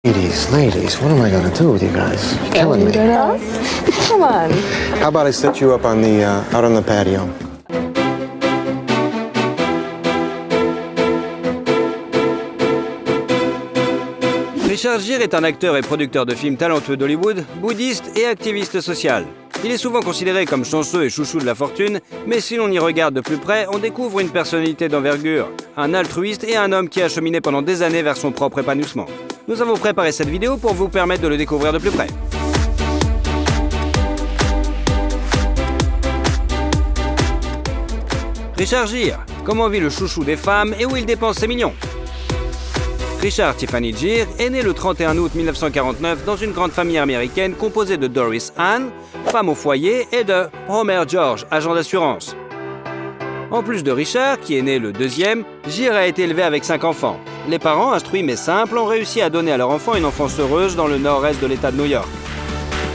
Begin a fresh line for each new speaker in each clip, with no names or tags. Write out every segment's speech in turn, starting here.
Ladies, what am I gonna do with you guys? You're killing me.
Come on.
How about I set you up on the out on the patio?
Richard Gere est un acteur et producteur de films talentueux d'Hollywood, bouddhiste et activiste social. Il est souvent considéré comme chanceux et chouchou de la fortune, mais si l'on y regarde de plus près, on découvre une personnalité d'envergure, un altruiste et un homme qui a cheminé pendant des années vers son propre épanouissement. Nous avons préparé cette vidéo pour vous permettre de le découvrir de plus près. Richard Gere, comment vit le chouchou des femmes et où il dépense ses millions? Richard Tiffany Gere est né le 31 août 1949 dans une grande famille américaine composée de Doris Ann, femme au foyer, et de Homer George, agent d'assurance. En plus de Richard, qui est né le deuxième, Gere a été élevé avec 5 enfants. Les parents, instruits mais simples, ont réussi à donner à leur enfant une enfance heureuse dans le nord-est de l'État de New York.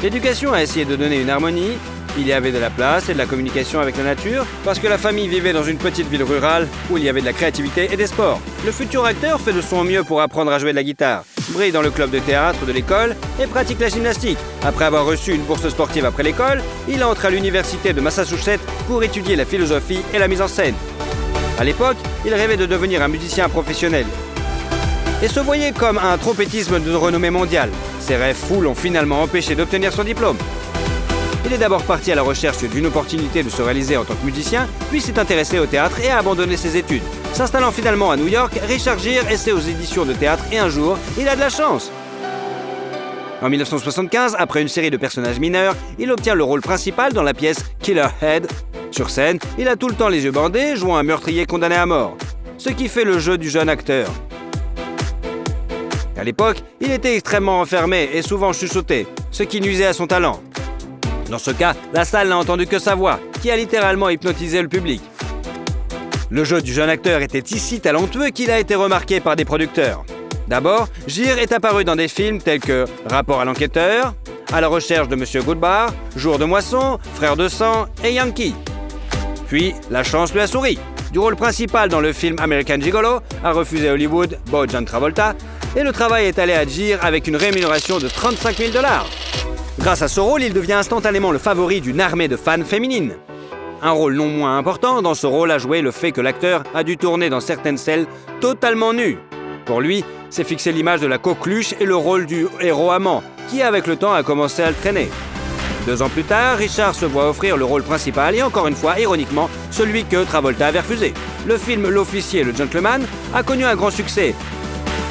L'éducation a essayé de donner une harmonie. Il y avait de la place et de la communication avec la nature, parce que la famille vivait dans une petite ville rurale où il y avait de la créativité et des sports. Le futur acteur fait de son mieux pour apprendre à jouer de la guitare, brille dans le club de théâtre de l'école et pratique la gymnastique. Après avoir reçu une bourse sportive après l'école, il entre à l'université de Massachusetts pour étudier la philosophie et la mise en scène. À l'époque, il rêvait de devenir un musicien professionnel et se voyait comme un trompettisme de renommée mondiale. Ses rêves fous l'ont finalement empêché d'obtenir son diplôme. Il est d'abord parti à la recherche d'une opportunité de se réaliser en tant que musicien, puis s'est intéressé au théâtre et a abandonné ses études. S'installant finalement à New York, Richard Gere essaie aux éditions de théâtre et un jour, il a de la chance. En 1975, après une série de personnages mineurs, il obtient le rôle principal dans la pièce Killer Head. Sur scène, il a tout le temps les yeux bandés, jouant un meurtrier condamné à mort, ce qui fait le jeu du jeune acteur. À l'époque, il était extrêmement enfermé et souvent chuchoté, ce qui nuisait à son talent. Dans ce cas, la salle n'a entendu que sa voix, qui a littéralement hypnotisé le public. Le jeu du jeune acteur était si talentueux qu'il a été remarqué par des producteurs. D'abord, Gere est apparu dans des films tels que Rapport à l'enquêteur, À la recherche de Monsieur Goodbar, Jour de moisson, Frères de sang et Yankee. Puis, la chance lui a souri. Du rôle principal dans le film American Gigolo, a refusé Hollywood Beau John Travolta, et le travail est allé à Gere avec une rémunération de 35 000 $. Grâce à ce rôle, il devient instantanément le favori d'une armée de fans féminines. Un rôle non moins important dans ce rôle a joué le fait que l'acteur a dû tourner dans certaines scènes totalement nu. Pour lui, c'est fixé l'image de la coqueluche et le rôle du héros amant, qui avec le temps a commencé à le traîner. 2 ans plus tard, Richard se voit offrir le rôle principal et encore une fois, ironiquement, celui que Travolta avait refusé. Le film L'officier et le gentleman a connu un grand succès,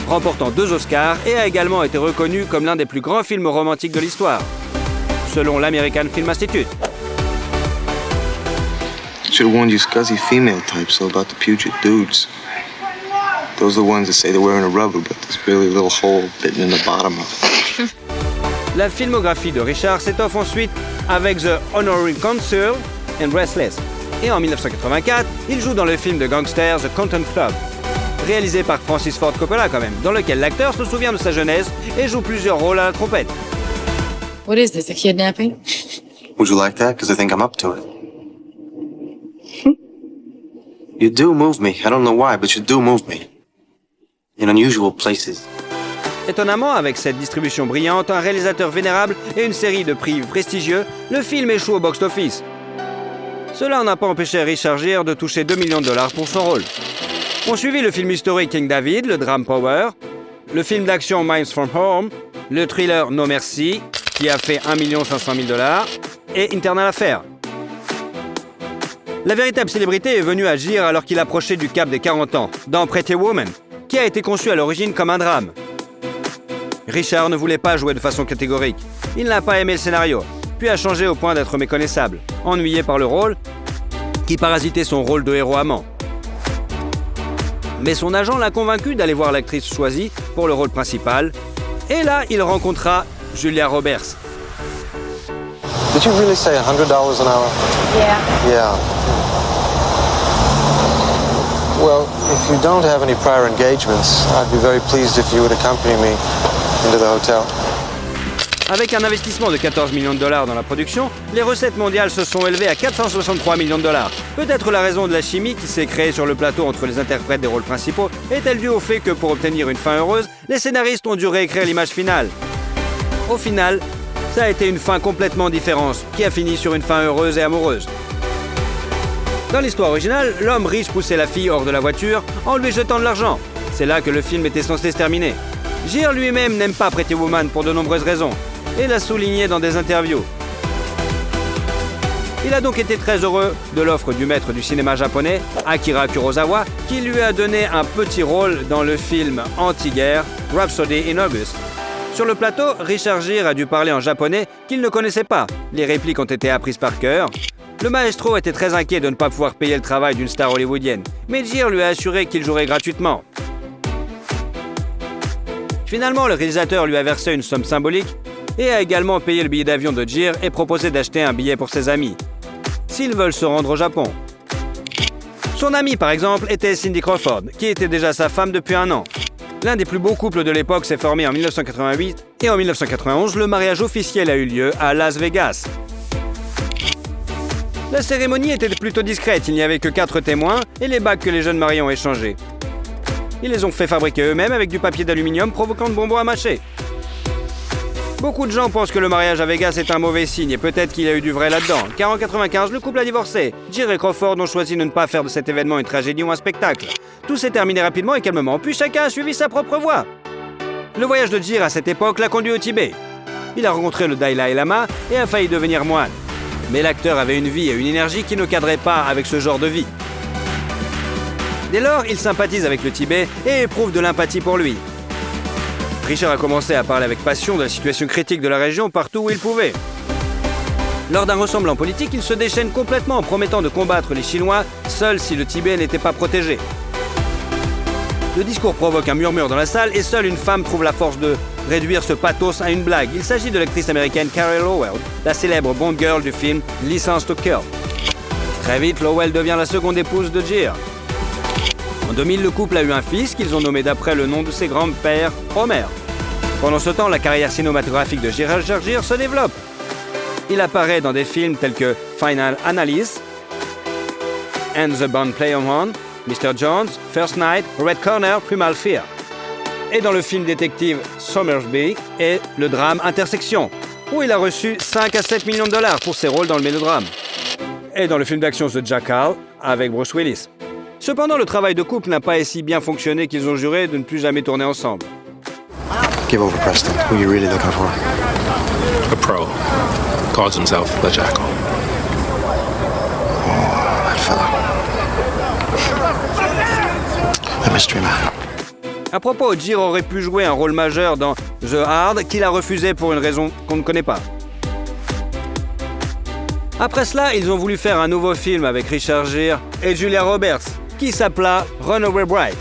remportant 2 Oscars et a également été reconnu comme l'un des plus grands films romantiques de l'histoire, selon l'American Film Institute.
Should have warned you scuzzy female types so about the putrid dudes. Those are the ones that say they're wearing a rubber, but there's really a little hole bitten in the bottom of it.
La filmographie de Richard s'étoffe ensuite avec The Honorary Consul and Restless. Et en 1984, il joue dans le film de gangster The Content Club, réalisé par Francis Ford Coppola quand même, dans lequel l'acteur se souvient de sa jeunesse et joue plusieurs rôles à la trompette.
What is this, a kidnapping?
Would you like that? Because I think I'm up to it. You do move me. I don't know why, but you do move me. In unusual places.
Étonnamment, avec cette distribution brillante, un réalisateur vénérable et une série de prix prestigieux, le film échoue au box-office. Cela n'a pas empêché Richard Gere de toucher 2 millions de $, pour son rôle. On suivit le film historique King David, le drame Power, le film d'action Miles from Home, le thriller No Mercy, qui a fait 1 500 000 $, et Internal Affair. La véritable célébrité est venue à Gere alors qu'il approchait du cap des 40 ans, dans Pretty Woman, qui a été conçu à l'origine comme un drame. Richard ne voulait pas jouer de façon catégorique. Il n'a pas aimé le scénario, puis a changé au point d'être méconnaissable, ennuyé par le rôle, qui parasitait son rôle de héros amant. Mais son agent l'a convaincu d'aller voir l'actrice choisie pour le rôle principal, et là, il rencontra Julia Roberts.
Did you really say $100 an hour?
Yeah.
Yeah. Well, if you don't have any prior engagements, I'd be very pleased if you would accompany me into the hotel.
Avec un investissement de 14 millions de dollars dans la production, les recettes mondiales se sont élevées à 463 millions de dollars. Peut-être la raison de la chimie qui s'est créée sur le plateau entre les interprètes des rôles principaux est-elle due au fait que pour obtenir une fin heureuse, les scénaristes ont dû réécrire l'image finale. Au final, ça a été une fin complètement différente, qui a fini sur une fin heureuse et amoureuse. Dans l'histoire originale, l'homme riche poussait la fille hors de la voiture en lui jetant de l'argent. C'est là que le film était censé se terminer. Gere lui-même n'aime pas Pretty Woman pour de nombreuses raisons, et l'a souligné dans des interviews. Il a donc été très heureux de l'offre du maître du cinéma japonais, Akira Kurosawa, qui lui a donné un petit rôle dans le film anti-guerre Rhapsody in August. Sur le plateau, Richard Gere a dû parler en japonais qu'il ne connaissait pas. Les répliques ont été apprises par cœur. Le maestro était très inquiet de ne pas pouvoir payer le travail d'une star hollywoodienne, mais Gere lui a assuré qu'il jouerait gratuitement. Finalement, le réalisateur lui a versé une somme symbolique et a également payé le billet d'avion de Gere et proposé d'acheter un billet pour ses amis, s'ils veulent se rendre au Japon. Son amie, par exemple, était Cindy Crawford, qui était déjà sa femme depuis 1 an. L'un des plus beaux couples de l'époque s'est formé en 1988 et en 1991, le mariage officiel a eu lieu à Las Vegas. La cérémonie était plutôt discrète, il n'y avait que 4 témoins et les bagues que les jeunes mariés ont échangées. Ils les ont fait fabriquer eux-mêmes avec du papier d'aluminium provoquant de bonbons à mâcher. Beaucoup de gens pensent que le mariage à Vegas est un mauvais signe et peut-être qu'il y a eu du vrai là-dedans, car en 1995, le couple a divorcé. Gere et Crawford ont choisi de ne pas faire de cet événement une tragédie ou un spectacle. Tout s'est terminé rapidement et calmement, puis chacun a suivi sa propre voie. Le voyage de Gere à cette époque l'a conduit au Tibet. Il a rencontré le Dalai Lama et a failli devenir moine. Mais l'acteur avait une vie et une énergie qui ne cadraient pas avec ce genre de vie. Dès lors, il sympathise avec le Tibet et éprouve de l'empathie pour lui. Richard a commencé à parler avec passion de la situation critique de la région partout où il pouvait. Lors d'un rassemblement politique, il se déchaîne complètement en promettant de combattre les Chinois seuls si le Tibet n'était pas protégé. Le discours provoque un murmure dans la salle et seule une femme trouve la force de réduire ce pathos à une blague. Il s'agit de l'actrice américaine Carey Lowell, la célèbre Bond girl du film License to Kill. Très vite, Lowell devient la seconde épouse de Gere. En 2000, le couple a eu un fils qu'ils ont nommé d'après le nom de ses grands-pères, Homer. Pendant ce temps, la carrière cinématographique de Richard Gere se développe. Il apparaît dans des films tels que Final Analysis, And the Bond Play On, Mr. Jones, First Night, Red Corner, Primal Fear. Et dans le film détective Somersby et le drame Intersection, où il a reçu 5 à 7 millions de dollars pour ses rôles dans le mélodrame. Et dans le film d'action The Jackal avec Bruce Willis. Cependant, le travail de couple n'a pas si bien fonctionné qu'ils ont juré de ne plus jamais tourner ensemble.
Give over, Preston. Who you really looking for?
A pro. Calls himself the Jackal.
That fella. The mystery man.
À propos, Gere aurait pu jouer un rôle majeur dans The Hard, qu'il a refusé pour une raison qu'on ne connaît pas. Après cela, ils ont voulu faire un nouveau film avec Richard Gere et Julia Roberts, qui s'appela Runaway Bride.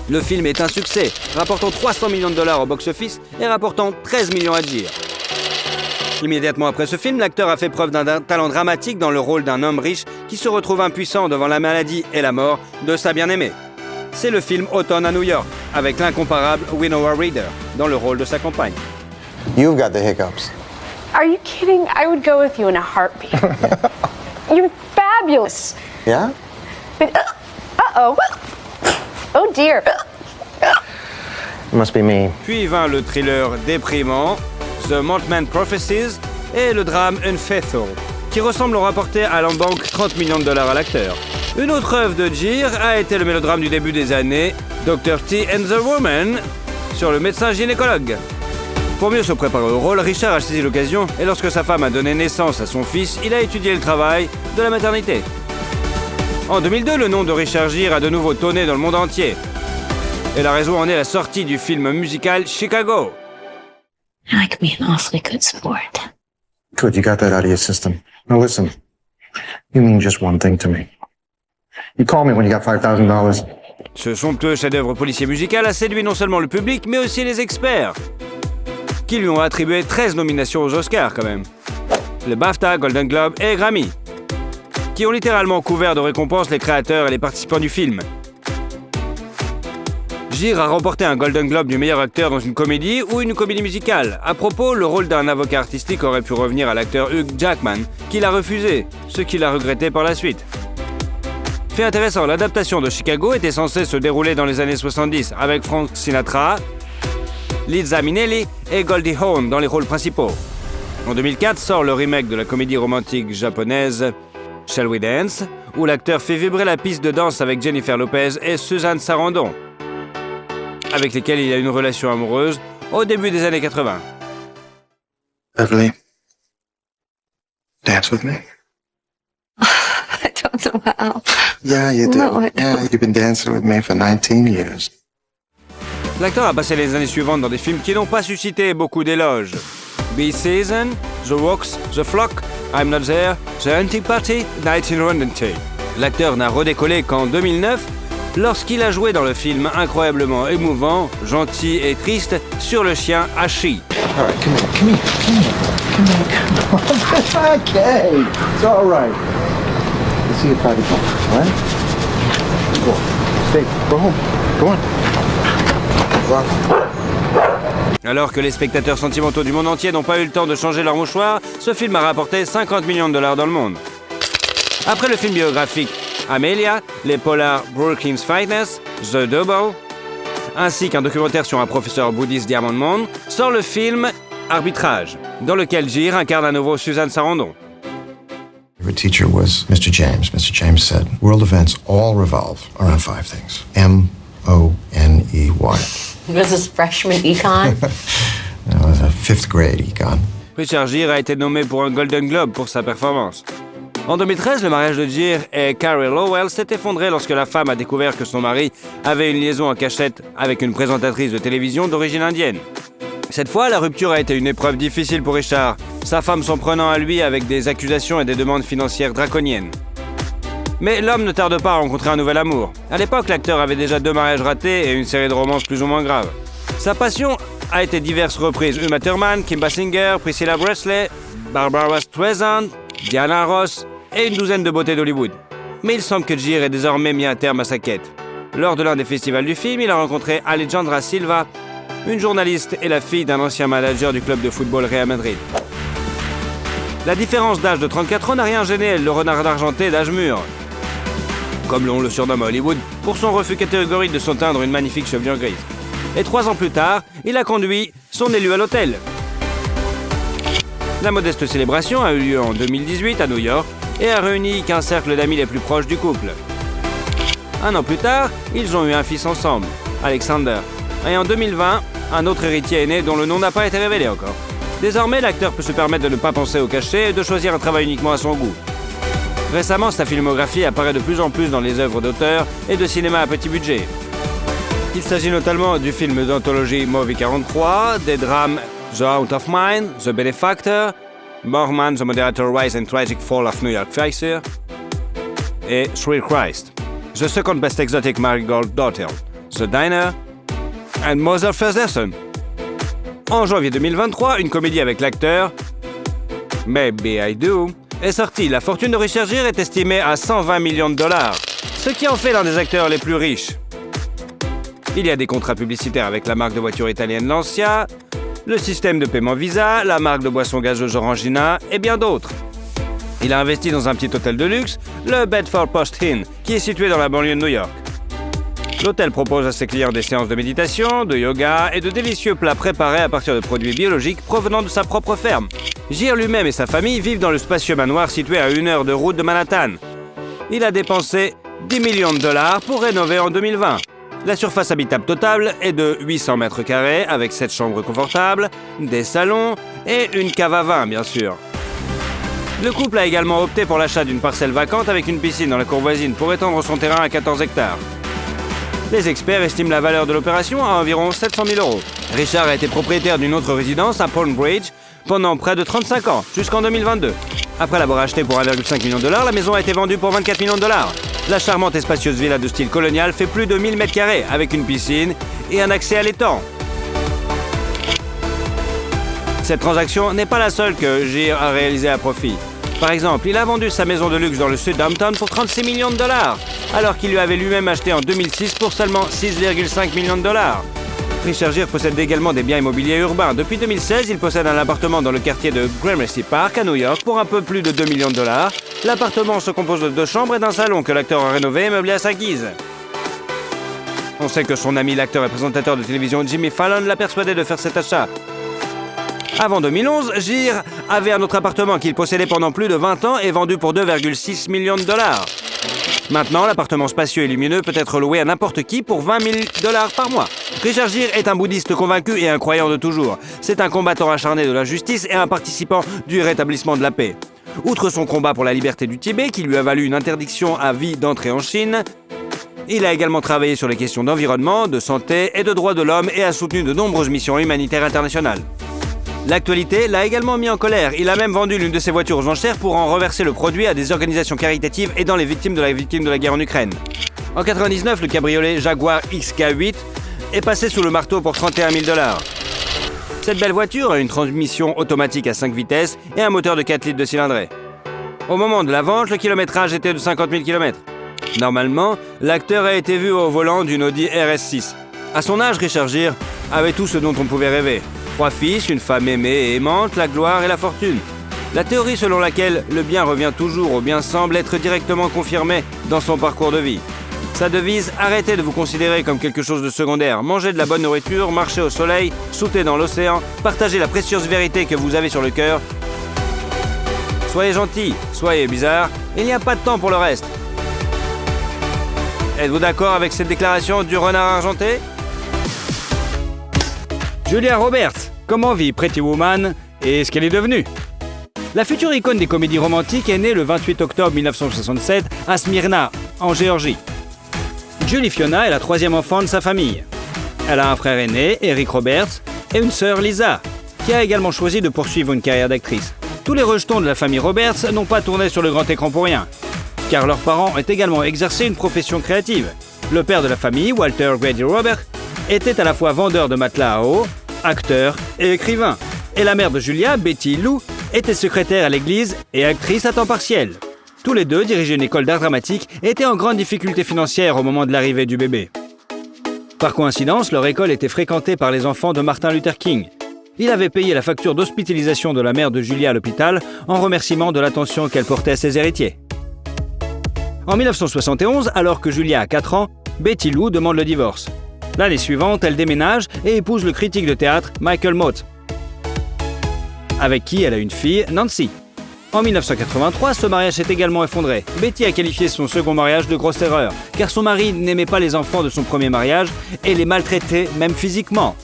Le film est un succès, rapportant 300 millions de dollars au box-office et rapportant 13 millions à Gere. Immédiatement après ce film, l'acteur a fait preuve d'un talent dramatique dans le rôle d'un homme riche qui se retrouve impuissant devant la maladie et la mort de sa bien-aimée. C'est le film Automne à New York, avec l'incomparable Winona Ryder dans le rôle de sa compagne.
You've got the hiccups.
Are you kidding? I would go with you in a heartbeat. You're fabulous.
Yeah?
But, uh-oh. Oh dear.
It must be me.
Puis vint le thriller déprimant The Mothman Prophecies et le drame Unfaithful, qui ressemble au rapporté à la banque 30 millions de dollars à l'acteur. Une autre œuvre de Gere a été le mélodrame du début des années Dr. T and the Woman sur le médecin gynécologue. Pour mieux se préparer au rôle, Richard a saisi l'occasion et lorsque sa femme a donné naissance à son fils, il a étudié le travail de la maternité. En 2002, le nom de Richard Gere a de nouveau tonné dans le monde entier. Et la raison en est la sortie du film musical Chicago.
I like being awfully good sport.
Good, you got that out of your system. Now listen, you mean just one thing to me. You call me when you got $5,000.
Ce somptueux chef-d'œuvre policier musical a séduit non seulement le public, mais aussi les experts, qui lui ont attribué 13 nominations aux Oscars quand même. Le BAFTA, Golden Globe et Grammy, qui ont littéralement couvert de récompenses les créateurs et les participants du film. Gere a remporté un Golden Globe du meilleur acteur dans une comédie ou une comédie musicale. À propos, le rôle d'un avocat artistique aurait pu revenir à l'acteur Hugh Jackman, qui l'a refusé, ce qu'il a regretté par la suite. Fait intéressant, l'adaptation de Chicago était censée se dérouler dans les années 70 avec Frank Sinatra, Liza Minnelli et Goldie Hawn dans les rôles principaux. En 2004 sort le remake de la comédie romantique japonaise Shall We Dance, où l'acteur fait vibrer la piste de danse avec Jennifer Lopez et Suzanne Sarandon, avec lesquels il a une relation amoureuse au début des années 80.
Beverly, dance with me?
I don't know how.
Yeah, you do.
No, I
Yeah, you've been dancing with me for 19 years.
L'acteur a passé les années suivantes dans des films qui n'ont pas suscité beaucoup d'éloges. Be Season, The Walks, The Flock, I'm Not There, The Hunting Party, 1920. L'acteur n'a redécollé qu'en 2009, lorsqu'il a joué dans le film incroyablement émouvant, gentil et triste sur le chien Hachi.
All right, come on. Okay, it's all right. Let's see your private home, all right? Go. Stay. Go home. Go on.
Alors que les spectateurs sentimentaux du monde entier n'ont pas eu le temps de changer leur mouchoir, ce film a rapporté 50 millions de dollars dans le monde. Après le film biographique Amelia, les polars Brooklyn's Finest, The Double, ainsi qu'un documentaire sur un professeur bouddhiste Diamond Monde, sort le film Arbitrage, dans lequel Gere incarne à nouveau Suzanne Sarandon.
Favorite teacher was Mr. James. Mr. James said, world events all revolve around 5 things. M-O-N-E-Y.
Was this freshman econ?
That was a 5th grade econ.
Richard Gere a été nommé pour un Golden Globe pour sa performance. En 2013, le mariage de Gere et Carey Lowell s'est effondré lorsque la femme a découvert que son mari avait une liaison en cachette avec une présentatrice de télévision d'origine indienne. Cette fois, la rupture a été une épreuve difficile pour Richard, sa femme s'en prenant à lui avec des accusations et des demandes financières draconiennes. Mais l'homme ne tarde pas à rencontrer un nouvel amour. À l'époque, l'acteur avait déjà 2 mariages ratés et une série de romances plus ou moins graves. Sa passion a été diverses reprises. Uma Thurman, Kim Basinger, Priscilla Presley, Barbara Streisand, Diana Ross et une douzaine de beautés d'Hollywood. Mais il semble que Gere ait désormais mis un terme à sa quête. Lors de l'un des festivals du film, il a rencontré Alejandra Silva, une journaliste et la fille d'un ancien manager du club de football Real Madrid. La différence d'âge de 34 ans n'a rien gêné le renard argenté d'âge mûr, comme l'on le surnomme à Hollywood, pour son refus catégorique de se teindre une magnifique chevelure grise. Et 3 ans plus tard, il a conduit son élu à l'hôtel. La modeste célébration a eu lieu en 2018 à New York et a réuni qu'un cercle d'amis les plus proches du couple. 1 an plus tard, ils ont eu un fils ensemble, Alexander. Et en 2020, un autre héritier est né dont le nom n'a pas été révélé encore. Désormais, l'acteur peut se permettre de ne pas penser au cachet et de choisir un travail uniquement à son goût. Récemment, sa filmographie apparaît de plus en plus dans les œuvres d'auteur et de cinéma à petit budget. Il s'agit notamment du film d'anthologie Movie 43, des drames The Out of Mind, The Benefactor, Borman, The Moderator Rise and Tragic Fall of New York Phaser et Thrill Christ, The Second Best Exotic Marigold Daughter, The Diner and Mother Ferguson. En janvier 2023, une comédie avec l'acteur Maybe I Do est sortie. La fortune de Richard Gere est estimée à 120 millions de dollars, ce qui en fait l'un des acteurs les plus riches. Il y a des contrats publicitaires avec la marque de voiture italienne Lancia, le système de paiement Visa, la marque de boissons gazeuses Orangina et bien d'autres. Il a investi dans un petit hôtel de luxe, le Bedford Post Inn, qui est situé dans la banlieue de New York. L'hôtel propose à ses clients des séances de méditation, de yoga et de délicieux plats préparés à partir de produits biologiques provenant de sa propre ferme. Gere lui-même et sa famille vivent dans le spacieux manoir situé à 1 heure de route de Manhattan. Il a dépensé 10 millions de dollars pour rénover en 2020. La surface habitable totale est de 800 mètres carrés avec 7 chambres confortables, des salons et une cave à vin, bien sûr. Le couple a également opté pour l'achat d'une parcelle vacante avec une piscine dans la cour voisine pour étendre son terrain à 14 hectares. Les experts estiment la valeur de l'opération à environ 700 000 €. Richard a été propriétaire d'une autre résidence à Palm Bridge pendant près de 35 ans, jusqu'en 2022. Après l'avoir achetée pour 1,5 million de dollars, la maison a été vendue pour 24 millions de dollars. La charmante et spacieuse villa de style colonial fait plus de 1000 mètres carrés avec une piscine et un accès à l'étang. Cette transaction n'est pas la seule que Gere a réalisée à profit. Par exemple, il a vendu sa maison de luxe dans le sud d'Hampton pour 36 millions de dollars. alors qu'il lui avait lui-même acheté en 2006 pour seulement 6,5 millions de dollars. Richard Gere possède également des biens immobiliers urbains. Depuis 2016, il possède un appartement dans le quartier de Gramercy Park à New York pour un peu plus de 2 millions de dollars. L'appartement se compose de 2 chambres et d'un salon que l'acteur a rénové et meublé à sa guise. On sait que son ami l'acteur et présentateur de télévision Jimmy Fallon l'a persuadé de faire cet achat. Avant 2011, Gere avait un autre appartement qu'il possédait pendant plus de 20 ans et vendu pour 2,6 millions de dollars. Maintenant, l'appartement spacieux et lumineux peut être loué à n'importe qui pour 20 000 dollars par mois. Richard Gere est un bouddhiste convaincu et un croyant de toujours. C'est un combattant acharné de la justice et un participant du rétablissement de la paix. Outre son combat pour la liberté du Tibet, qui lui a valu une interdiction à vie d'entrée en Chine, il a également travaillé sur les questions d'environnement, de santé et de droits de l'homme et a soutenu de nombreuses missions humanitaires internationales. L'actualité l'a également mis en colère. Il a même vendu l'une de ses voitures aux enchères pour en reverser le produit à des organisations caritatives aidant les victimes de la guerre en Ukraine. En 1999, le cabriolet Jaguar XK8 est passé sous le marteau pour 31 000 dollars. Cette belle voiture a une transmission automatique à 5 vitesses et un moteur de 4 litres de cylindrée. Au moment de la vente, le kilométrage était de 50 000 km. Normalement, l'acteur a été vu au volant d'une Audi RS6. À son âge, Richard Gere avait tout ce dont on pouvait rêver. 3 fils, une femme aimée et aimante, la gloire et la fortune. La théorie selon laquelle le bien revient toujours au bien semble être directement confirmée dans son parcours de vie. Sa devise, arrêtez de vous considérer comme quelque chose de secondaire, mangez de la bonne nourriture, marchez au soleil, sautez dans l'océan, partagez la précieuse vérité que vous avez sur le cœur. Soyez gentil, soyez bizarre, il n'y a pas de temps pour le reste. Êtes-vous d'accord avec cette déclaration du renard argenté ? Julia Roberts, comment vit Pretty Woman et ce qu'elle est devenue ? La future icône des comédies romantiques est née le 28 octobre 1967 à Smyrna, en Géorgie. Julie Fiona est la 3e enfant de sa famille. Elle a un frère aîné, Eric Roberts, et une sœur, Lisa, qui a également choisi de poursuivre une carrière d'actrice. Tous les rejetons de la famille Roberts n'ont pas tourné sur le grand écran pour rien, car leurs parents ont également exercé une profession créative. Le père de la famille, Walter Grady Roberts, était à la fois vendeur de matelas à eau, acteur et écrivain. Et la mère de Julia, Betty Lou, était secrétaire à l'église et actrice à temps partiel. Tous les deux dirigeaient une école d'art dramatique et étaient en grande difficulté financière au moment de l'arrivée du bébé. Par coïncidence, leur école était fréquentée par les enfants de Martin Luther King. Il avait payé la facture d'hospitalisation de la mère de Julia à l'hôpital en remerciement de l'attention qu'elle portait à ses héritiers. En 1971, alors que Julia a 4 ans, Betty Lou demande le divorce. L'année suivante, elle déménage et épouse le critique de théâtre Michael Mott, avec qui elle a une fille, Nancy. En 1983, ce mariage s'est également effondré. Betty a qualifié son second mariage de grosse erreur, car son mari n'aimait pas les enfants de son premier mariage et les maltraitait, même physiquement.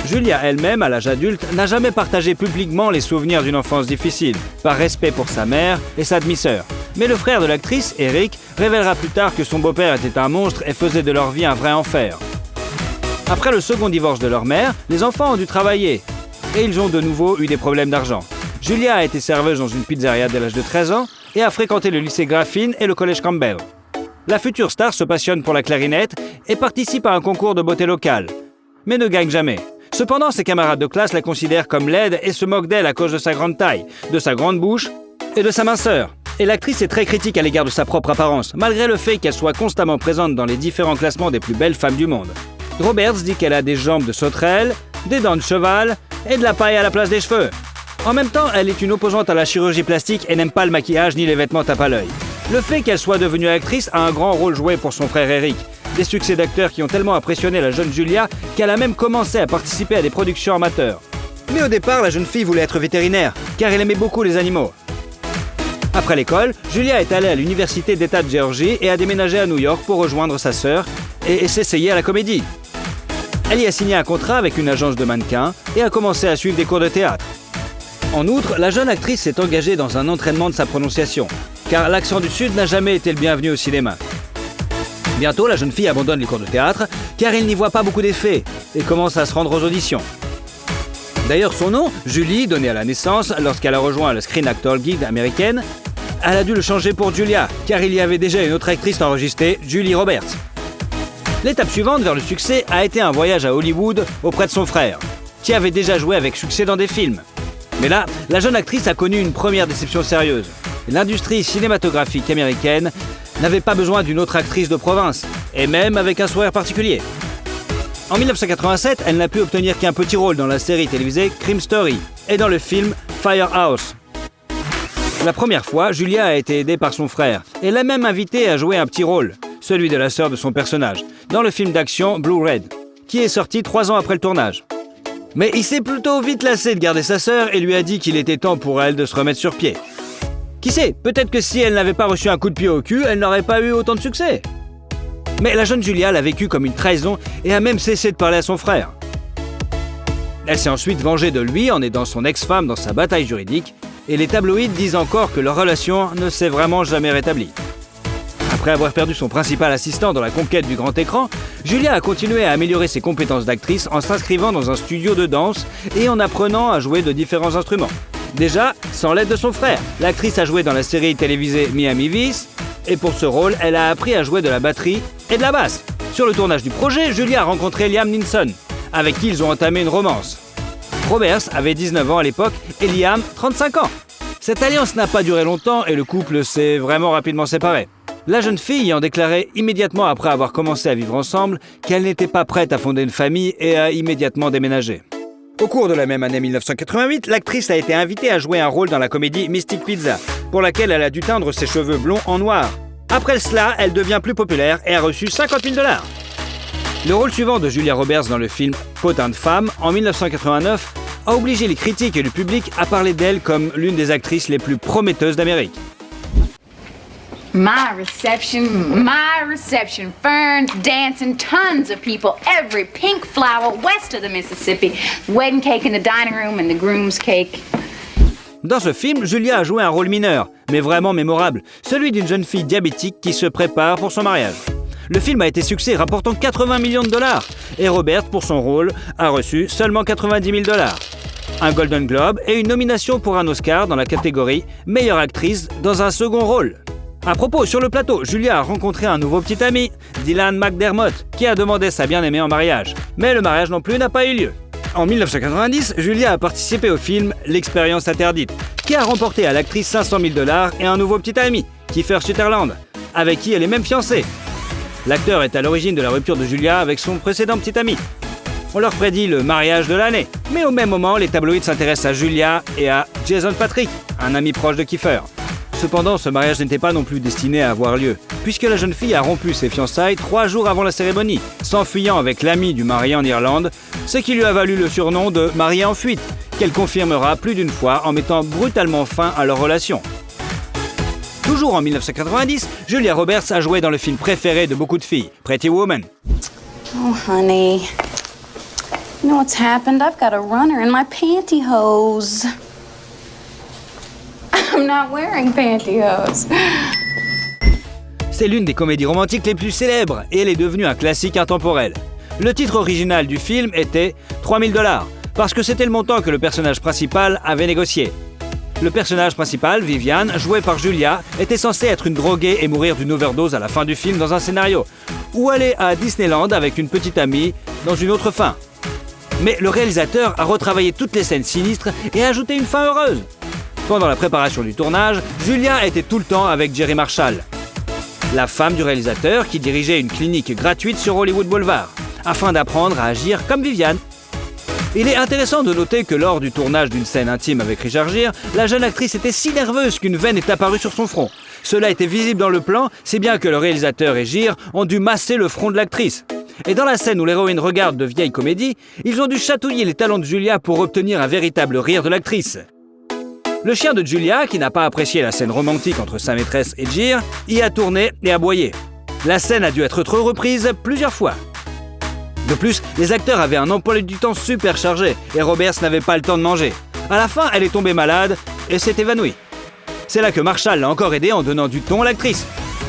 Julia elle-même, à l'âge adulte, n'a jamais partagé publiquement les souvenirs d'une enfance difficile, par respect pour sa mère et sa demi-sœur. Mais le frère de l'actrice, Eric, révélera plus tard que son beau-père était un monstre et faisait de leur vie un vrai enfer. Après le second divorce de leur mère, les enfants ont dû travailler, et ils ont de nouveau eu des problèmes d'argent. Julia a été serveuse dans une pizzeria dès l'âge de 13 ans et a fréquenté le lycée Graffin et le collège Campbell. La future star se passionne pour la clarinette et participe à un concours de beauté locale, mais ne gagne jamais. Cependant, ses camarades de classe la considèrent comme laide et se moquent d'elle à cause de sa grande taille, de sa grande bouche et de sa minceur. Et l'actrice est très critique à l'égard de sa propre apparence, malgré le fait qu'elle soit constamment présente dans les différents classements des plus belles femmes du monde. Roberts dit qu'elle a des jambes de sauterelle, des dents de cheval et de la paille à la place des cheveux. En même temps, elle est une opposante à la chirurgie plastique et n'aime pas le maquillage ni les vêtements tape à l'œil. Le fait qu'elle soit devenue actrice a un grand rôle joué pour son frère Eric. Des succès d'acteurs qui ont tellement impressionné la jeune Julia qu'elle a même commencé à participer à des productions amateurs. Mais au départ, la jeune fille voulait être vétérinaire, car elle aimait beaucoup les animaux. Après l'école, Julia est allée à l'université d'État de Géorgie et a déménagé à New York pour rejoindre sa sœur et s'essayer à la comédie. Elle y a signé un contrat avec une agence de mannequins et a commencé à suivre des cours de théâtre. En outre, la jeune actrice s'est engagée dans un entraînement de sa prononciation, car l'accent du Sud n'a jamais été le bienvenu au cinéma. Bientôt, la jeune fille abandonne les cours de théâtre, car elle n'y voit pas beaucoup d'effets, et commence à se rendre aux auditions. D'ailleurs, son nom, Julie, donné à la naissance lorsqu'elle a rejoint la Screen Actor Guild américaine, elle a dû le changer pour Julia, car il y avait déjà une autre actrice enregistrée, Julie Roberts. L'étape suivante vers le succès a été un voyage à Hollywood auprès de son frère, qui avait déjà joué avec succès dans des films. Mais là, la jeune actrice a connu une première déception sérieuse. L'industrie cinématographique américaine n'avait pas besoin d'une autre actrice de province, et même avec un sourire particulier. En 1987, elle n'a pu obtenir qu'un petit rôle dans la série télévisée Crime Story et dans le film Firehouse. La première fois, Julia a été aidée par son frère et l'a même invitée à jouer un petit rôle, celui de la sœur de son personnage, dans le film d'action Blue Red, qui est sorti 3 ans après le tournage. Mais il s'est plutôt vite lassé de garder sa sœur et lui a dit qu'il était temps pour elle de se remettre sur pied. Qui sait, peut-être que si elle n'avait pas reçu un coup de pied au cul, elle n'aurait pas eu autant de succès. Mais la jeune Julia l'a vécu comme une trahison et a même cessé de parler à son frère. Elle s'est ensuite vengée de lui en aidant son ex-femme dans sa bataille juridique, et les tabloïds disent encore que leur relation ne s'est vraiment jamais rétablie. Après avoir perdu son principal assistant dans la conquête du grand écran, Julia a continué à améliorer ses compétences d'actrice en s'inscrivant dans un studio de danse et en apprenant à jouer de différents instruments. Déjà, sans l'aide de son frère, l'actrice a joué dans la série télévisée Miami Vice, et pour ce rôle, elle a appris à jouer de la batterie et de la basse. Sur le tournage du projet, Julia a rencontré Liam Neeson, avec qui ils ont entamé une romance. Roberts avait 19 ans à l'époque et Liam 35 ans. Cette alliance n'a pas duré longtemps et le couple s'est vraiment rapidement séparé. La jeune fille ayant déclaré immédiatement après avoir commencé à vivre ensemble qu'elle n'était pas prête à fonder une famille et a immédiatement déménagé. Au cours de la même année 1988, l'actrice a été invitée à jouer un rôle dans la comédie Mystic Pizza, pour laquelle elle a dû teindre ses cheveux blonds en noir. Après cela, elle devient plus populaire et a reçu 50 000 $. Le rôle suivant de Julia Roberts dans le film Potin de femme, en 1989, a obligé les critiques et le public à parler d'elle comme l'une des actrices les plus prometteuses d'Amérique.
My reception, ferns, dancing, tons of people, every pink flower west of the Mississippi, wedding cake in the dining room and the groom's cake.
Dans ce film, Julia a joué un rôle mineur, mais vraiment mémorable, celui d'une jeune fille diabétique qui se prépare pour son mariage. Le film a été succès, rapportant 80 millions $, et Roberts, pour son rôle, a reçu seulement 90 000 $. Un Golden Globe et une nomination pour un Oscar dans la catégorie meilleure actrice dans un second rôle. À propos, sur le plateau, Julia a rencontré un nouveau petit ami, Dylan McDermott, qui a demandé sa bien-aimée en mariage. Mais le mariage non plus n'a pas eu lieu. En 1990, Julia a participé au film L'expérience interdite, qui a remporté à l'actrice 500 000 $ et un nouveau petit ami, Kiefer Sutherland, avec qui elle est même fiancée. L'acteur est à l'origine de la rupture de Julia avec son précédent petit ami. On leur prédit le mariage de l'année. Mais au même moment, les tabloïds s'intéressent à Julia et à Jason Patric, un ami proche de Kiefer. Cependant, ce mariage n'était pas non plus destiné à avoir lieu, puisque la jeune fille a rompu ses fiançailles 3 jours avant la cérémonie, s'enfuyant avec l'ami du marié en Irlande, ce qui lui a valu le surnom de « mariée en fuite », qu'elle confirmera plus d'une fois en mettant brutalement fin à leur relation. Toujours en 1990, Julia Roberts a joué dans le film préféré de beaucoup de filles, Pretty Woman.
Oh, honey. You know what's happened? I've got a runner in my pantyhose. I'm not wearing pantyhose.
C'est l'une des comédies romantiques les plus célèbres et elle est devenue un classique intemporel. Le titre original du film était 3 000 $, parce que c'était le montant que le personnage principal avait négocié. Le personnage principal, Vivian, joué par Julia, était censé être une droguée et mourir d'une overdose à la fin du film dans un scénario, ou aller à Disneyland avec une petite amie dans une autre fin. Mais le réalisateur a retravaillé toutes les scènes sinistres et a ajouté une fin heureuse. Pendant la préparation du tournage, Julia était tout le temps avec Jerry Marshall, la femme du réalisateur qui dirigeait une clinique gratuite sur Hollywood Boulevard, afin d'apprendre à agir comme Vivian. Il est intéressant de noter que lors du tournage d'une scène intime avec Richard Gere, la jeune actrice était si nerveuse qu'une veine est apparue sur son front. Cela était visible dans le plan, si bien que le réalisateur et Gere ont dû masser le front de l'actrice. Et dans la scène où l'héroïne regarde de vieilles comédies, ils ont dû chatouiller les talons de Julia pour obtenir un véritable rire de l'actrice. Le chien de Julia, qui n'a pas apprécié la scène romantique entre sa maîtresse et Gere, y a tourné et aboyé. La scène a dû être reprise plusieurs fois. De plus, les acteurs avaient un emploi du temps super chargé et Roberts n'avait pas le temps de manger. À la fin, elle est tombée malade et s'est évanouie. C'est là que Marshall l'a encore aidée en donnant du ton à l'actrice.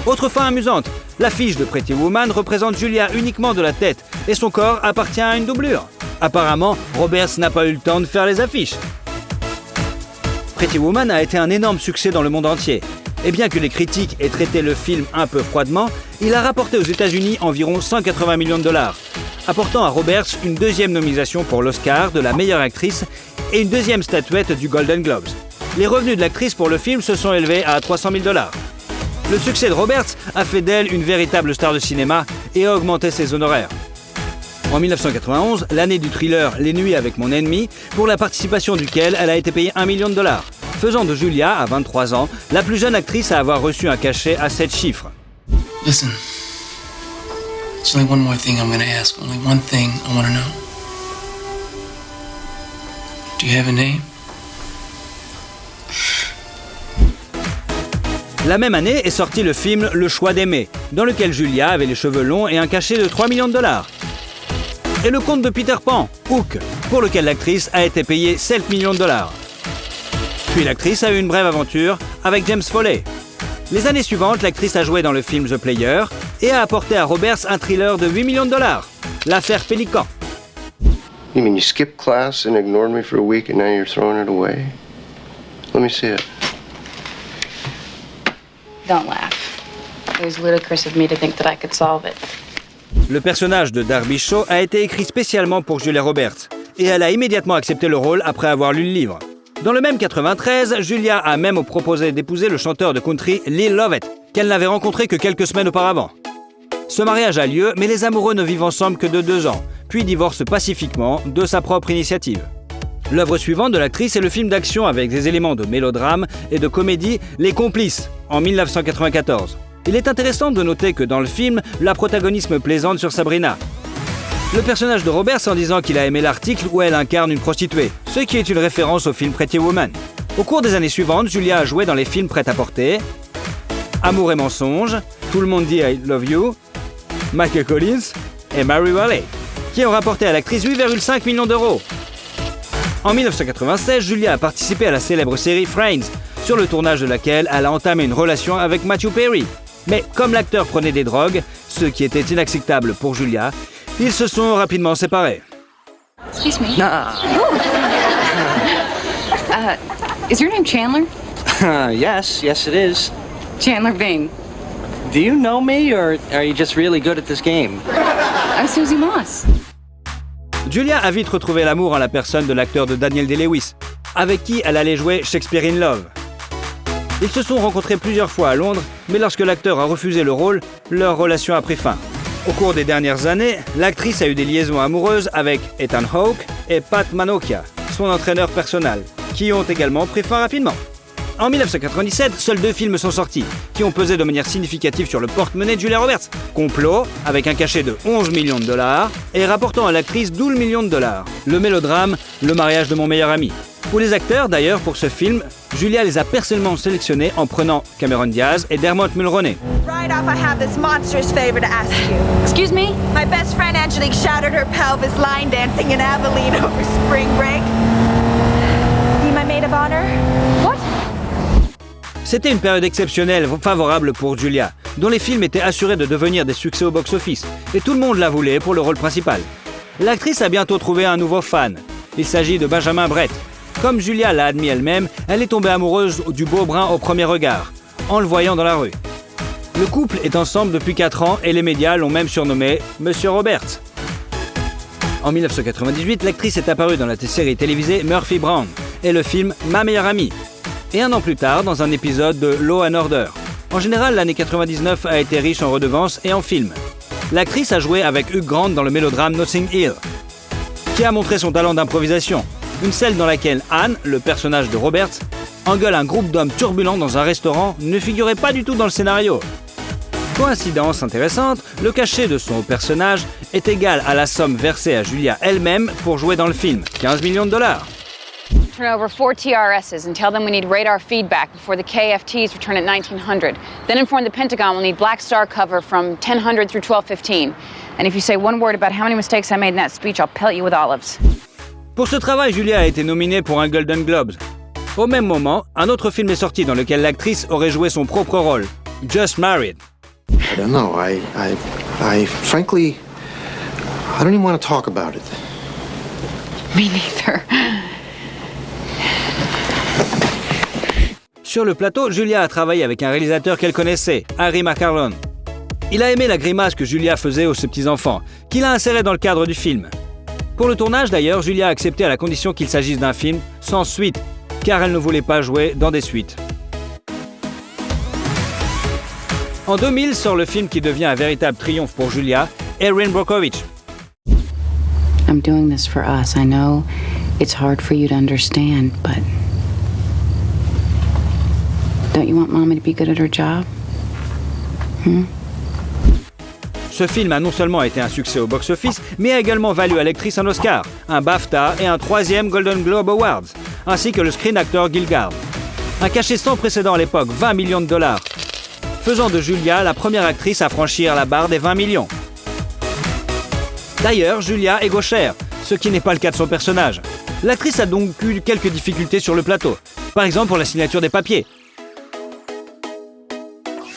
Autre fin amusante, l'affiche de Pretty Woman représente Julia uniquement de la tête et son corps appartient à une doublure. Apparemment, Roberts n'a pas eu le temps de faire les affiches. Pretty Woman a été un énorme succès dans le monde entier. Et bien que les critiques aient traité le film un peu froidement, il a rapporté aux États-Unis environ 180 millions $, apportant à Roberts une deuxième nomination pour l'Oscar de la meilleure actrice et une deuxième statuette du Golden Globes. Les revenus de l'actrice pour le film se sont élevés à 300 000 $. Le succès de Roberts a fait d'elle une véritable star de cinéma et a augmenté ses honoraires. En 1991, l'année du thriller Les Nuits avec mon ennemi, pour la participation duquel elle a été payée $1 million, faisant de Julia, à 23 ans, la plus jeune actrice à avoir reçu un cachet à 7 chiffres.
Listen, there's only one more thing I'm gonna ask. Only one thing I wanna know. Do you have a name?
La même année est sorti le film Le choix d'aimer, dans lequel Julia avait les cheveux longs et un cachet de $3 millions. Et le conte de Peter Pan, Hook, pour lequel l'actrice a été payée $7 millions. Puis l'actrice a eu une brève aventure avec James Foley. Les années suivantes, l'actrice a joué dans le film The Player et a apporté à Roberts un thriller de $8 millions, l'affaire Pélican.
You mean you skipped class and ignored me for a week and now you're throwing it away? Let me see it.
Don't laugh. It was ludicrous of me to think that I could solve it.
Le personnage de Darby Shaw a été écrit spécialement pour Julia Roberts et elle a immédiatement accepté le rôle après avoir lu le livre. Dans le même 93, Julia a même proposé d'épouser le chanteur de country Lil Lovett, qu'elle n'avait rencontré que quelques semaines auparavant. Ce mariage a lieu, mais les amoureux ne vivent ensemble que de 2 ans, puis divorcent pacifiquement de sa propre initiative. L'œuvre suivante de l'actrice est le film d'action avec des éléments de mélodrame et de comédie Les Complices, en 1994. Il est intéressant de noter que dans le film, la protagoniste plaisante sur Sabrina. Le personnage de Roberts en disant qu'il a aimé l'article où elle incarne une prostituée, ce qui est une référence au film Pretty Woman. Au cours des années suivantes, Julia a joué dans les films Prêt-à-porter, Amour et mensonge, Tout le monde dit I love you, Michael Collins et Mary Valley, qui ont rapporté à l'actrice 8,5 millions d'euros. En 1996, Julia a participé à la célèbre série Friends, sur le tournage de laquelle elle a entamé une relation avec Matthew Perry. Mais comme l'acteur prenait des drogues, ce qui était inacceptable pour Julia, ils se sont rapidement séparés.
Excuse me. Is your name Chandler?
Yes, it is.
Chandler Bing.
Do you know me, or are you just really good at this game?
I'm Susie Moss.
Julia a vite retrouvé l'amour en la personne de l'acteur de Daniel Day-Lewis, avec qui elle allait jouer Shakespeare in Love. Ils se sont rencontrés plusieurs fois à Londres, mais lorsque l'acteur a refusé le rôle, leur relation a pris fin. Au cours des dernières années, l'actrice a eu des liaisons amoureuses avec Ethan Hawke et Pat Manokia, son entraîneur personnel, qui ont également pris fin rapidement. En 1997, seuls 2 films sont sortis, qui ont pesé de manière significative sur le porte-monnaie de Julia Roberts. Complot, avec un cachet de $11 millions, et rapportant à l'actrice $12 millions. Le mélodrame, Le mariage de mon meilleur ami. Pour les acteurs, d'ailleurs, pour ce film, Julia les a personnellement sélectionnés en prenant Cameron Diaz et Dermot Mulroney.
Right off, I have this monstrous favor to ask you.
Excuse me?
My best friend Angelique shattered her pelvis line dancing in Abilene over spring break. Be my maid of honor?
What?
C'était une période exceptionnelle favorable pour Julia, dont les films étaient assurés de devenir des succès au box-office, et tout le monde la voulait pour le rôle principal. L'actrice a bientôt trouvé un nouveau fan. Il s'agit de Benjamin Bratt. Comme Julia l'a admis elle-même, elle est tombée amoureuse du beau brun au premier regard, en le voyant dans la rue. Le couple est ensemble depuis 4 ans et les médias l'ont même surnommé Monsieur Roberts. En 1998, l'actrice est apparue dans la série télévisée Murphy Brown et le film Ma meilleure amie. Et 1 an plus tard, dans un épisode de Law & Order. En général, l'année 99 a été riche en redevances et en films. L'actrice a joué avec Hugh Grant dans le mélodrame Notting Hill, qui a montré son talent d'improvisation. Une scène dans laquelle Anne, le personnage de Roberts, engueule un groupe d'hommes turbulents dans un restaurant ne figurait pas du tout dans le scénario. Coïncidence intéressante, le cachet de son personnage est égal à la somme versée à Julia elle-même pour jouer dans le film, $15 millions.
Turn over 4 TRSs and tell them we need radar feedback before the KFTs return at 1900. Then inform the Pentagon we'll need Black Star cover from 1000 through 1215. And if you say one word about how many mistakes I made in that speech, I'll pelt you with olives.
Pour ce travail, Julia a été nominée pour un Golden Globes. Au même moment, un autre film est sorti dans lequel l'actrice aurait joué son propre rôle, Just Married.
I don't know. I frankly, I don't even want to talk about it.
Me neither.
Sur le plateau, Julia a travaillé avec un réalisateur qu'elle connaissait, Harry McCarlon. Il a aimé la grimace que Julia faisait aux ses petits-enfants, qu'il a inséré dans le cadre du film. Pour le tournage d'ailleurs, Julia a accepté à la condition qu'il s'agisse d'un film sans suite, car elle ne voulait pas jouer dans des suites. En 2000 sort le film qui devient un véritable triomphe pour Julia, Erin Brockovich.
I'm doing this for us. I know it's hard for you to understand, but don't you want Mommy to be good at her job?
Ce film a non seulement été un succès au box-office, mais a également valu à l'actrice un Oscar, un BAFTA et un 3e Golden Globe Awards, ainsi que le Screen Actor Guild Award. Un cachet sans précédent à l'époque, $20 millions, faisant de Julia la première actrice à franchir la barre des 20 millions. D'ailleurs, Julia est gauchère, ce qui n'est pas le cas de son personnage. L'actrice a donc eu quelques difficultés sur le plateau, par exemple pour la signature des papiers.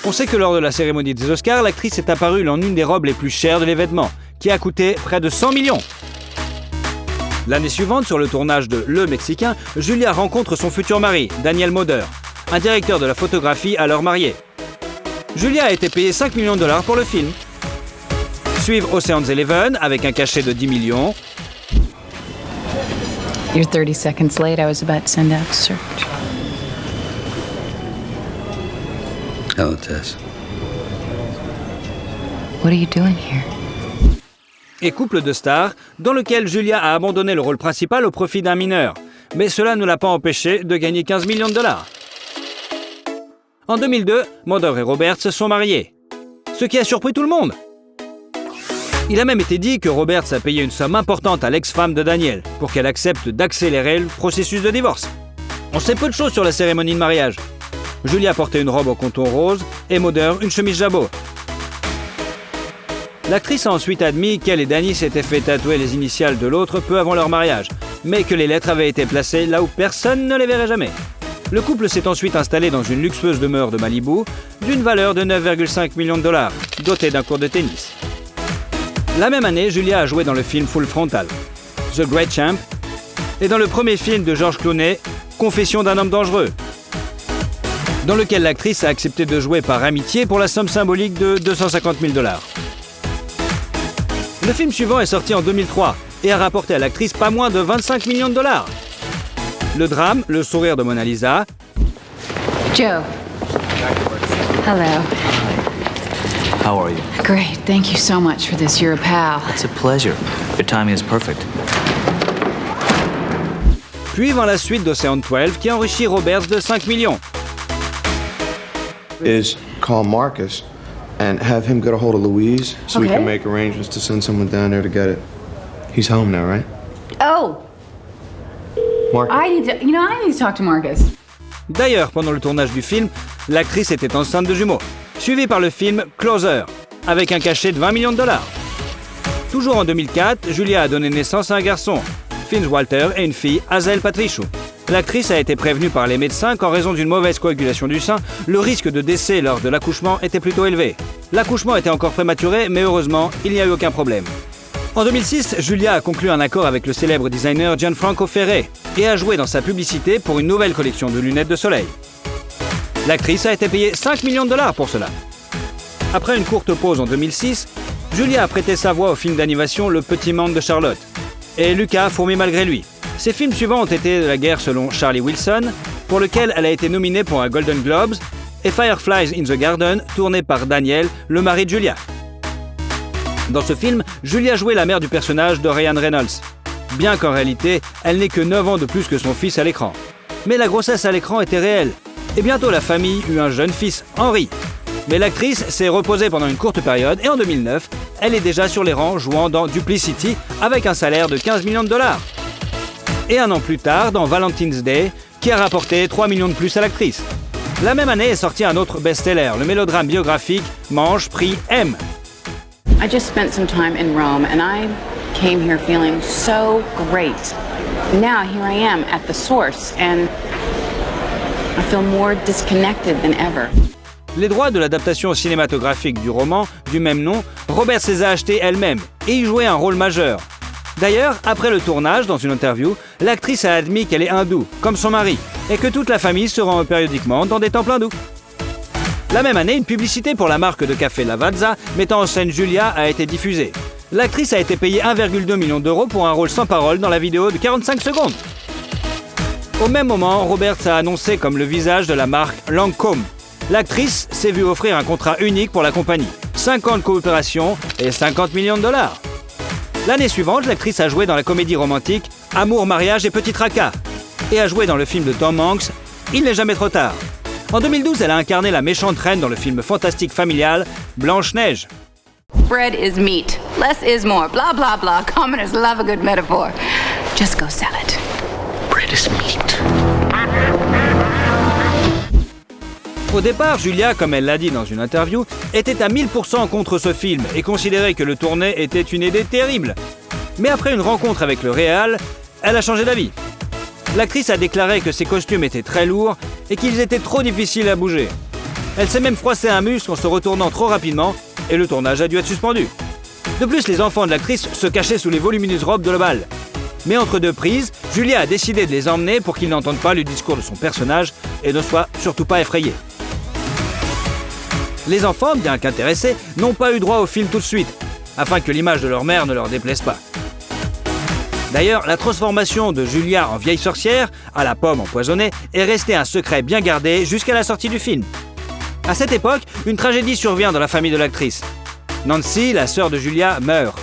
On sait que lors de la cérémonie des Oscars, l'actrice est apparue dans une des robes les plus chères de l'événement, qui a coûté près de 100 millions. L'année suivante, sur le tournage de Le Mexicain, Julia rencontre son futur mari, Daniel Moder, un directeur de la photographie alors marié. Julia a été payée $5 millions pour le film. Suivent Ocean's 11 avec un cachet de 10 millions.
You're 30 seconds late. I was about to send out a search.
Hello, Tess.
What are you doing here?
Et Couple de stars, dans lequel Julia a abandonné le rôle principal au profit d'un mineur. Mais cela ne l'a pas empêché de gagner $15 millions. En 2002, Moder et Roberts sont mariés. Ce qui a surpris tout le monde. Il a même été dit que Roberts a payé une somme importante à l'ex-femme de Daniel pour qu'elle accepte d'accélérer le processus de divorce. On sait peu de choses sur la cérémonie de mariage. Julia portait une robe au contour rose et Moder une chemise jabot. L'actrice a ensuite admis qu'elle et Danny s'étaient fait tatouer les initiales de l'autre peu avant leur mariage, mais que les lettres avaient été placées là où personne ne les verrait jamais. Le couple s'est ensuite installé dans une luxueuse demeure de Malibu, d'une valeur de $9,5 millions, dotée d'un court de tennis. La même année, Julia a joué dans le film Full Frontal, The Great Champ, et dans le premier film de George Clooney, Confession d'un homme dangereux, dans lequel l'actrice a accepté de jouer par amitié pour la somme symbolique de $250 000. Le film suivant est sorti en 2003 et a rapporté à l'actrice pas moins de $25 millions. Le drame, Le sourire de Mona Lisa.
Joe. Hello.
How are you?
Great. Thank you so much for this. You're a pal.
It's a pleasure. Your timing is perfect.
Puis vint la suite d'Ocean 12 qui enrichit Roberts de 5 millions.
Is call Marcus and have him get a hold of Louise so we can make arrangements to send someone down there to get it. He's home now, right?
Oh,
Marcus.
I need to talk to Marcus.
D'ailleurs, pendant le tournage du film, l'actrice était enceinte de jumeaux, suivi par le film Closer, avec un cachet de $20 millions. Toujours en 2004, Julia a donné naissance à un garçon, Finn Walter, et une fille, Hazel Patrichou. L'actrice a été prévenue par les médecins qu'en raison d'une mauvaise coagulation du sein, le risque de décès lors de l'accouchement était plutôt élevé. L'accouchement était encore prématuré, mais heureusement, il n'y a eu aucun problème. En 2006, Julia a conclu un accord avec le célèbre designer Gianfranco Ferré et a joué dans sa publicité pour une nouvelle collection de lunettes de soleil. L'actrice a été payée $5 millions pour cela. Après une courte pause en 2006, Julia a prêté sa voix au film d'animation Le Petit Monde de Charlotte. Et Lucas a fourmi malgré lui. Ses films suivants ont été La guerre selon Charlie Wilson, pour lequel elle a été nominée pour un Golden Globes, et Fireflies in the Garden, tourné par Daniel, le mari de Julia. Dans ce film, Julia jouait la mère du personnage de Ryan Reynolds, bien qu'en réalité, elle n'ait que 9 ans de plus que son fils à l'écran. Mais la grossesse à l'écran était réelle, et bientôt la famille eut un jeune fils, Henry. Mais l'actrice s'est reposée pendant une courte période, et en 2009, elle est déjà sur les rangs jouant dans Duplicity avec un salaire de $15 millions. Et un an plus tard, dans Valentine's Day, qui a rapporté $3 millions de plus à l'actrice. La même année est sorti un autre best-seller, le mélodrame biographique Mange, Prie, Aime.
I just spent some time in Rome and I came here feeling so great. Now here I am at the source and I feel more disconnected than ever.
Les droits de l'adaptation cinématographique du roman du même nom, Roberts les a achetés elle-même et y jouait un rôle majeur. D'ailleurs, après le tournage, dans une interview, l'actrice a admis qu'elle est hindoue, comme son mari, et que toute la famille se rend périodiquement dans des temples hindous. La même année, une publicité pour la marque de café Lavazza mettant en scène Julia a été diffusée. L'actrice a été payée 1,2 million pour un rôle sans parole dans la vidéo de 45 secondes. Au même moment, Roberts a annoncé comme le visage de la marque Lancôme. l'actrice s'est vue offrir un contrat unique pour la compagnie. 5 ans de coopération et 50 millions de dollars. L'année suivante, l'actrice a joué dans la comédie romantique Amour, mariage et petit tracas et a joué dans le film de Tom Hanks Il n'est jamais trop tard. En 2012, elle a incarné la méchante reine dans le film fantastique familial Blanche-Neige.
Bread is meat. Less is more. Blah, blah, blah. Commoners love a good metaphor. Just go sell it.
Bread is meat.
Au départ, Julia, comme elle l'a dit dans une interview, était à 1000% contre ce film et considérait que le tourner était une idée terrible. Mais après une rencontre avec le réal, elle a changé d'avis. L'actrice a déclaré que ses costumes étaient très lourds et qu'ils étaient trop difficiles à bouger. Elle s'est même froissé un muscle en se retournant trop rapidement et le tournage a dû être suspendu. De plus, les enfants de l'actrice se cachaient sous les volumineuses robes de Lobal. Mais entre deux prises, Julia a décidé de les emmener pour qu'ils n'entendent pas le discours de son personnage et ne soient surtout pas effrayés. Les enfants, bien qu'intéressés, n'ont pas eu droit au film tout de suite, afin que l'image de leur mère ne leur déplaise pas. D'ailleurs, la transformation de Julia en vieille sorcière, à la pomme empoisonnée, est restée un secret bien gardé jusqu'à la sortie du film. À cette époque, une tragédie survient dans la famille de l'actrice. Nancy, la sœur de Julia, meurt.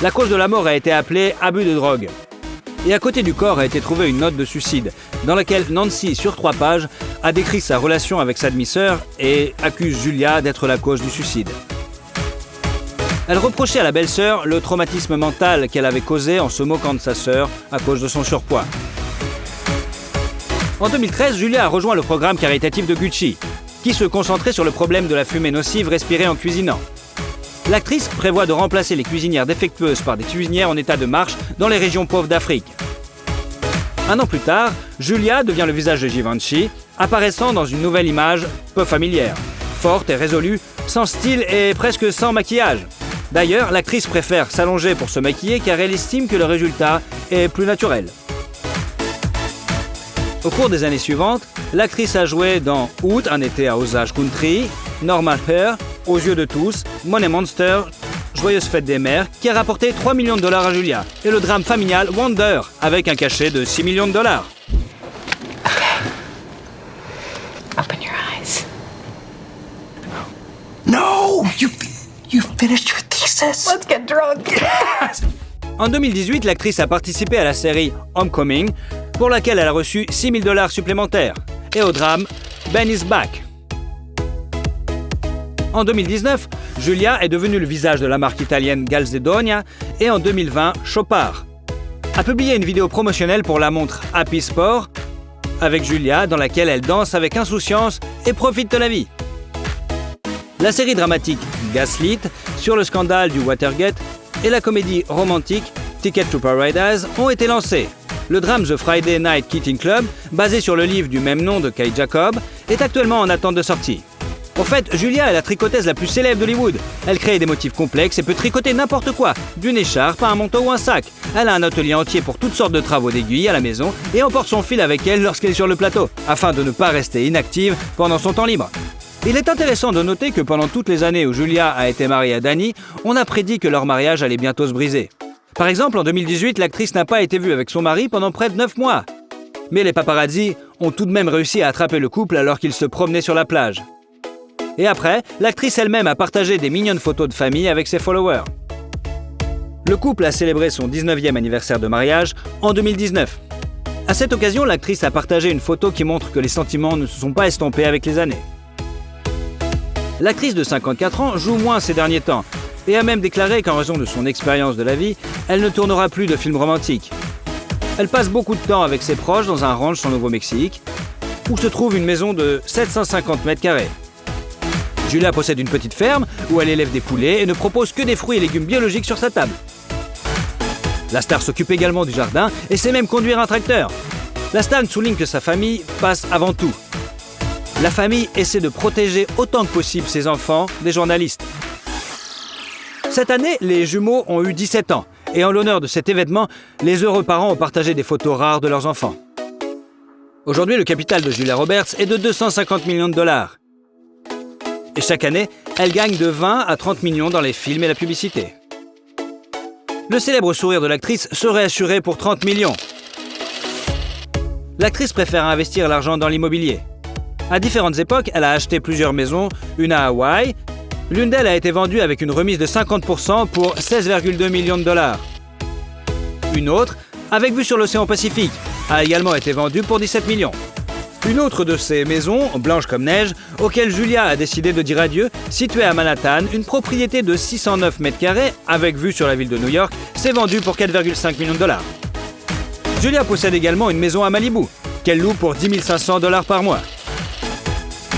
La cause de la mort a été appelée abus de drogue. Et à côté du corps a été trouvée une note de suicide, dans laquelle Nancy, sur 3 pages, a décrit sa relation avec sa demi-sœur et accuse Julia d'être la cause du suicide. Elle reprochait à la belle-sœur le traumatisme mental qu'elle avait causé en se moquant de sa sœur à cause de son surpoids. En 2013, Julia a rejoint le programme caritatif de Gucci, qui se concentrait sur le problème de la fumée nocive respirée en cuisinant. L'actrice prévoit de remplacer les cuisinières défectueuses par des cuisinières en état de marche dans les régions pauvres d'Afrique. Un an plus tard, Julia devient le visage de Givenchy, apparaissant dans une nouvelle image peu familière, forte et résolue, sans style et presque sans maquillage. D'ailleurs, l'actrice préfère s'allonger pour se maquiller car elle estime que le résultat est plus naturel. Au cours des années suivantes, l'actrice a joué dans Août, un été à Osage Country, Normal Hair, Aux yeux de tous, Money Monster, Joyeuse fête des mères, qui a rapporté 3 millions de dollars à Julia, et le drame familial Wonder, avec un cachet de 6 millions de dollars.
Open your eyes.
No! You finished your thesis?
Let's get drunk.
En 2018, l'actrice a participé à la série Homecoming, pour laquelle elle a reçu 6 000 dollars supplémentaires, et au drame Ben is Back. En 2019, Julia est devenue le visage de la marque italienne Calzedonia et en 2020, Chopard a publié une vidéo promotionnelle pour la montre Happy Sport avec Julia dans laquelle elle danse avec insouciance et profite de la vie. La série dramatique Gaslit sur le scandale du Watergate et la comédie romantique Ticket to Paradise ont été lancées. Le drame The Friday Night Kitting Club, basé sur le livre du même nom de Kay Jacob, est actuellement en attente de sortie. En fait, Julia est la tricoteuse la plus célèbre d'Hollywood. Elle crée des motifs complexes et peut tricoter n'importe quoi, d'une écharpe à un manteau ou un sac. Elle a un atelier entier pour toutes sortes de travaux d'aiguille à la maison et emporte son fil avec elle lorsqu'elle est sur le plateau, afin de ne pas rester inactive pendant son temps libre. Il est intéressant de noter que pendant toutes les années où Julia a été mariée à Danny, on a prédit que leur mariage allait bientôt se briser. Par exemple, en 2018, l'actrice n'a pas été vue avec son mari pendant près de 9 mois. Mais les paparazzi ont tout de même réussi à attraper le couple alors qu'ils se promenaient sur la plage. Et après, l'actrice elle-même a partagé des mignonnes photos de famille avec ses followers. Le couple a célébré son 19e anniversaire de mariage en 2019. À cette occasion, l'actrice a partagé une photo qui montre que les sentiments ne se sont pas estompés avec les années. L'actrice de 54 ans joue moins ces derniers temps et a même déclaré qu'en raison de son expérience de la vie, elle ne tournera plus de films romantiques. Elle passe beaucoup de temps avec ses proches dans un ranch au Nouveau-Mexique, où se trouve une maison de 750 mètres carrés. Julia possède une petite ferme où elle élève des poulets et ne propose que des fruits et légumes biologiques sur sa table. La star s'occupe également du jardin et sait même conduire un tracteur. La star souligne que sa famille passe avant tout. La famille essaie de protéger autant que possible ses enfants des journalistes. Cette année, les jumeaux ont eu 17 ans et en l'honneur de cet événement, les heureux parents ont partagé des photos rares de leurs enfants. Aujourd'hui, le capital de Julia Roberts est de 250 millions de dollars. Et chaque année, elle gagne de 20 à 30 millions dans les films et la publicité. Le célèbre sourire de l'actrice serait assuré pour 30 millions. L'actrice préfère investir l'argent dans l'immobilier. À différentes époques, elle a acheté plusieurs maisons, une à Hawaï. L'une d'elles a été vendue avec une remise de 50% pour 16,2 millions de dollars. Une autre, avec vue sur l'océan Pacifique, a également été vendue pour 17 millions. Une autre de ces maisons, blanche comme neige, auquel Julia a décidé de dire adieu, située à Manhattan, une propriété de 609 mètres carrés, avec vue sur la ville de New York, s'est vendue pour 4,5 millions de dollars. Julia possède également une maison à Malibu, qu'elle loue pour 10 500 dollars par mois.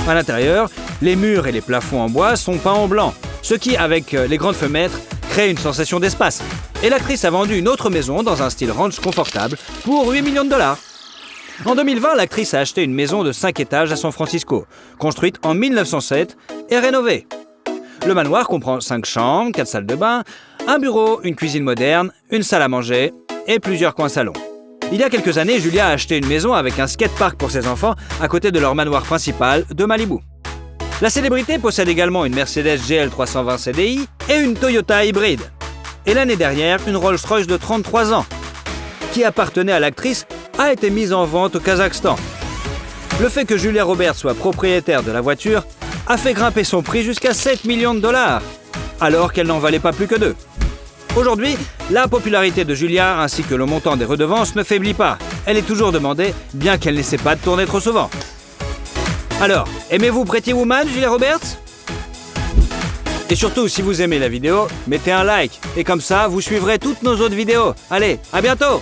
À l'intérieur, les murs et les plafonds en bois sont peints en blanc, ce qui, avec les grandes fenêtres, crée une sensation d'espace. Et l'actrice a vendu une autre maison dans un style ranch confortable pour 8 millions de dollars. En 2020, l'actrice a acheté une maison de 5 étages à San Francisco, construite en 1907 et rénovée. Le manoir comprend 5 chambres, 4 salles de bain, un bureau, une cuisine moderne, une salle à manger et plusieurs coins salons. Il y a quelques années, Julia a acheté une maison avec un skatepark pour ses enfants à côté de leur manoir principal de Malibu. La célébrité possède également une Mercedes GL 320 CDI et une Toyota hybride. Et l'année dernière, une Rolls-Royce de 33 ans, qui appartenait à l'actrice, a été mise en vente au Kazakhstan. Le fait que Julia Roberts soit propriétaire de la voiture a fait grimper son prix jusqu'à 7 millions de dollars, alors qu'elle n'en valait pas plus que 2. Aujourd'hui, la popularité de Julia ainsi que le montant des redevances ne faiblit pas. Elle est toujours demandée, bien qu'elle n'essaie pas de tourner trop souvent. Alors, aimez-vous Pretty Woman, Julia Roberts ? Et surtout, si vous aimez la vidéo, mettez un like. Et comme ça, vous suivrez toutes nos autres vidéos. Allez, à bientôt !